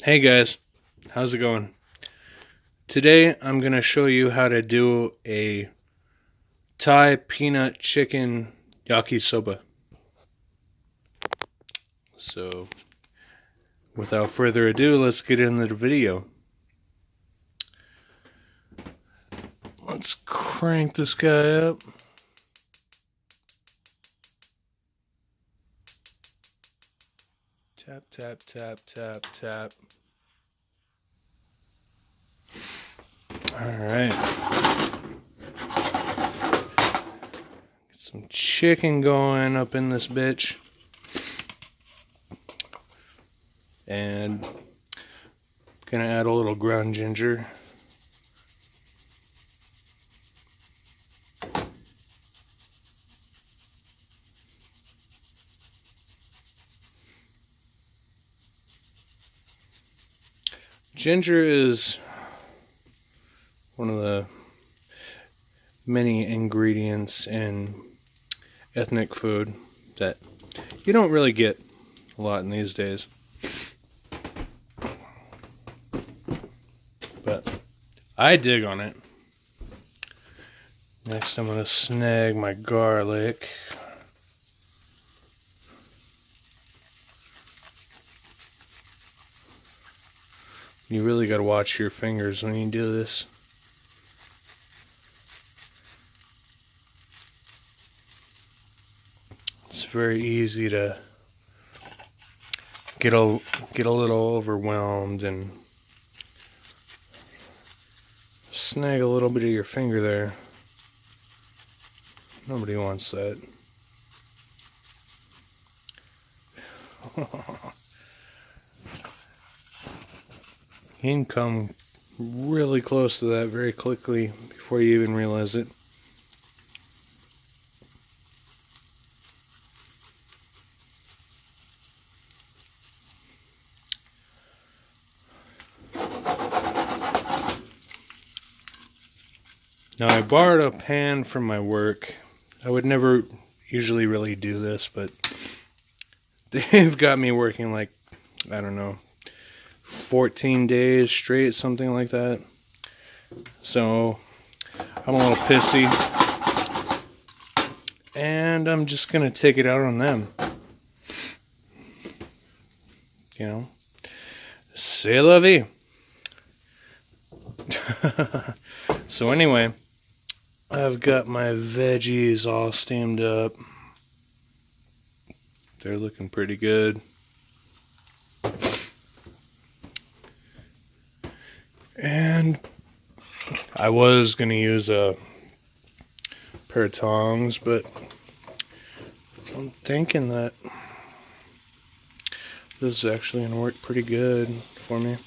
Hey guys, how's it going? Today I'm going to show you how to do a Thai peanut chicken yakisoba. So, without further ado, let's get into the video. Let's crank this guy up. Tap, tap, tap, tap, tap. Alright. Get some chicken going up in this bitch. And gonna add a little ground ginger. Ginger is one of the many ingredients in ethnic food that you don't really get a lot in these days. But I dig on it. Next I'm going to snag my garlic. You really got to watch your fingers when you do this. It's very easy to get a little overwhelmed and snag a little bit of your finger there. Nobody wants that. You can come really close to that very quickly before you even realize it. Now I borrowed a pan from my work. I would never usually really do this, but they've got me working like, I don't know, 14 days straight, something like that. So I'm a little pissy, and I'm just gonna take it out on them. You know, c'est la vie. So anyway, I've got my veggies all steamed up. They're looking pretty good. And I was going to use a pair of tongs, but I'm thinking that this is actually going to work pretty good for me.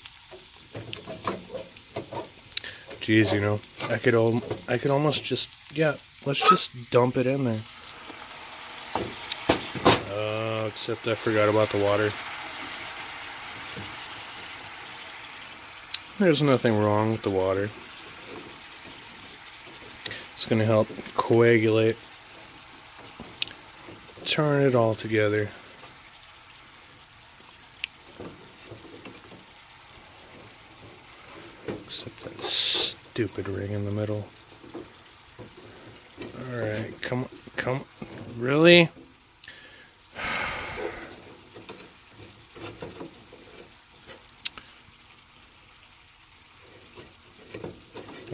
Geez, you know, I could almost just, let's just dump it in there. Except I forgot about the water. There's nothing wrong with the water. It's going to help coagulate, turn it all together. Except that stupid ring in the middle. Alright, come on, really?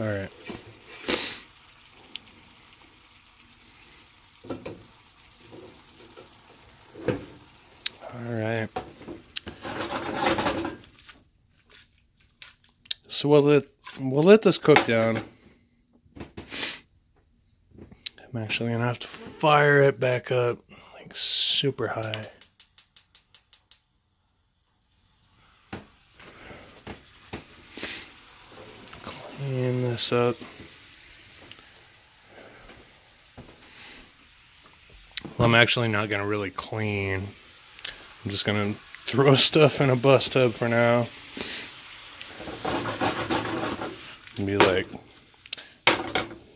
Alright. Alright. So we'll let this cook down. I'm actually gonna have to fire it back up like super high. Clean this up. Well, I'm actually not gonna really clean. I'm just gonna throw stuff in a bus tub for now. And be like,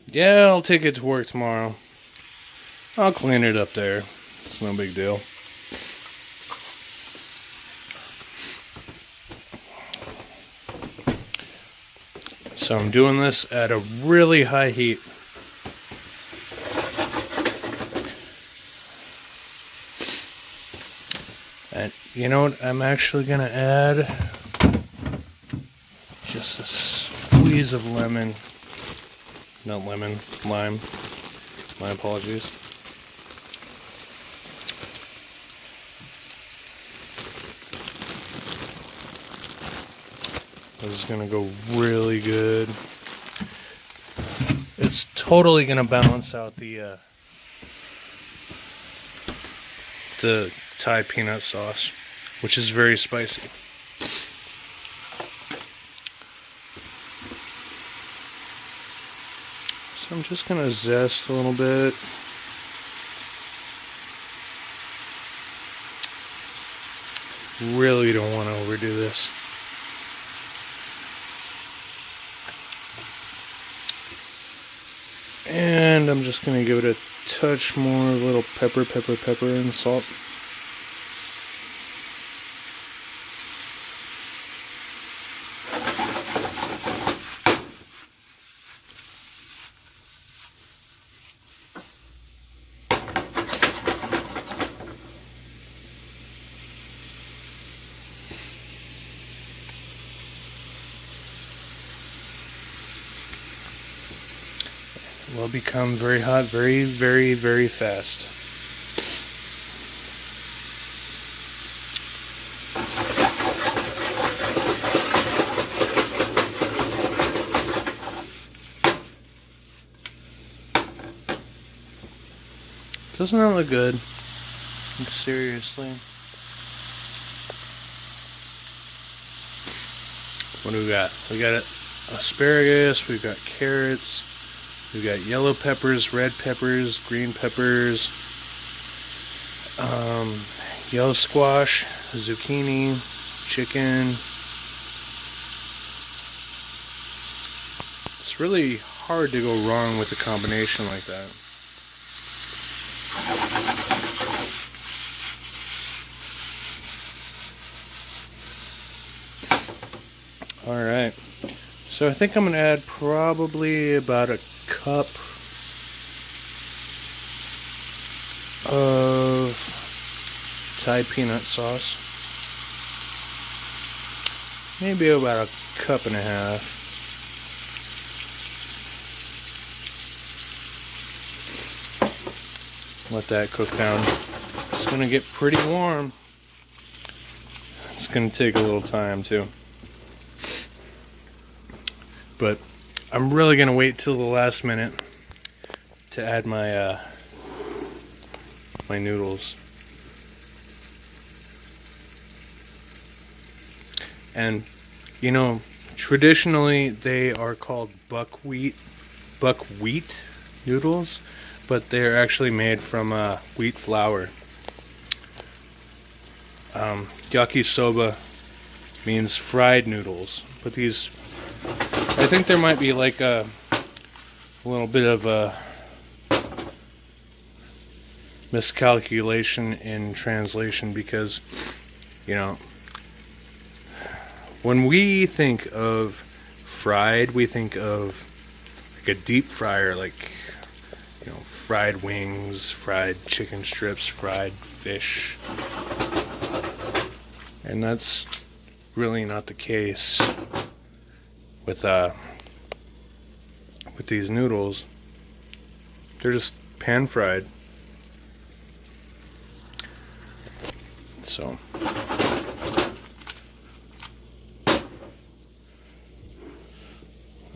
yeah, I'll take it to work tomorrow. I'll clean it up there. It's no big deal. So I'm doing this at a really high heat. And you know what? I'm actually gonna add just a squeeze of lemon. Not lemon, lime. My apologies. This is gonna go really good. It's totally gonna balance out the Thai peanut sauce, which is very spicy. So I'm just gonna zest a little bit. Really don't want to overdo this. And I'm just gonna give it a touch more, a little pepper, and salt. Will become very hot very, very fast. Doesn't that look good? Like, seriously. What do we got? We got asparagus, we've got carrots, we've got yellow peppers, red peppers, green peppers, yellow squash, zucchini, chicken. It's really hard to go wrong with a combination like that. Alright, so I think I'm going to add probably about a cup of Thai peanut sauce. Maybe about a cup and a half. Let that cook down. It's going to get pretty warm. It's going to take a little time too. But I'm really going to wait till the last minute to add my my noodles. And you know, traditionally they are called buckwheat noodles, but they're actually made from wheat flour. Yakisoba means fried noodles, but these, I think there might be like a little bit of a miscalculation in translation, because, you know, when we think of fried, we think of like a deep fryer, like, you know, fried wings, fried chicken strips, fried fish. And that's really not the case with these noodles. They're just pan fried. So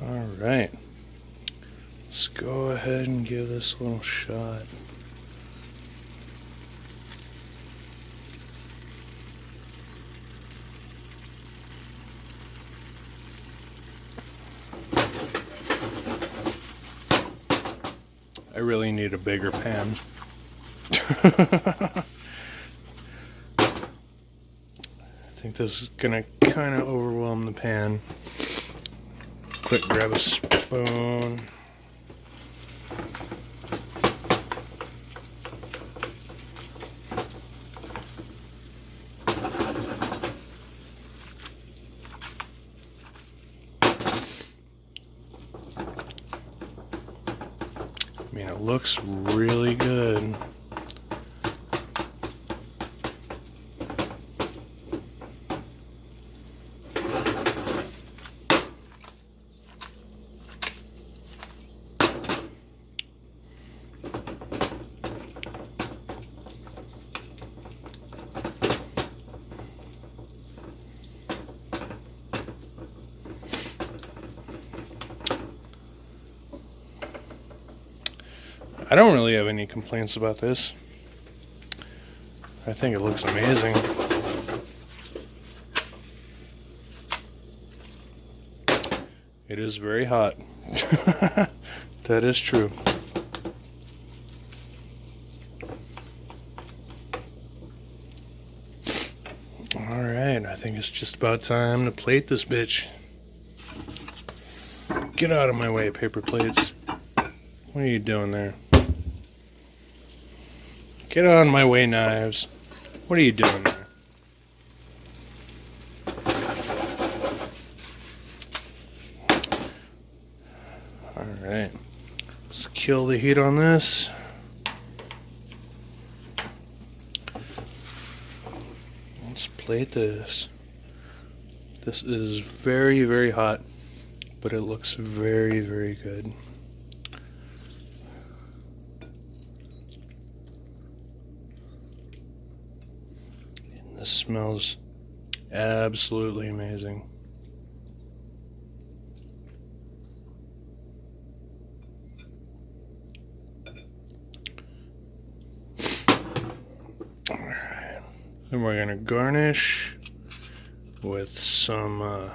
all right, let's go ahead and give this a little shot. I really need a bigger pan. I think this is gonna kind of overwhelm the pan. Quick, grab a spoon. It looks really good. I don't really have any complaints about this. I think it looks amazing. It is very hot. That is true. Alright, I think it's just about time to plate this bitch. Get out of my way, paper plates. What are you doing there? Get out of my way, knives. What are you doing there? Alright. Let's kill the heat on this. Let's plate this. This is very, very hot, but it looks very, very good. This smells absolutely amazing. Alright, then we're gonna garnish with some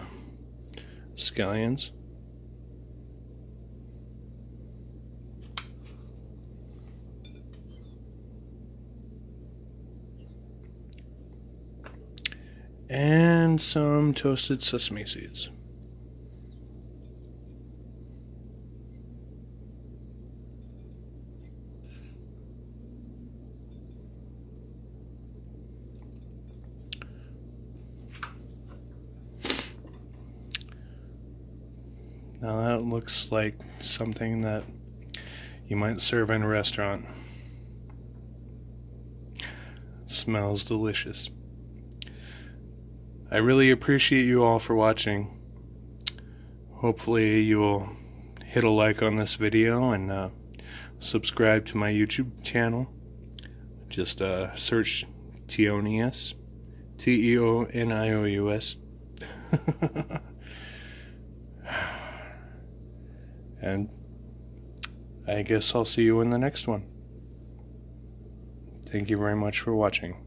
scallions. And some toasted sesame seeds. Now that looks like something that you might serve in a restaurant. It smells delicious. I really appreciate you all for watching. Hopefully you will hit a like on this video and subscribe to my YouTube channel. Just search Teonius, Teonious. And I guess I'll see you in the next one. Thank you very much for watching.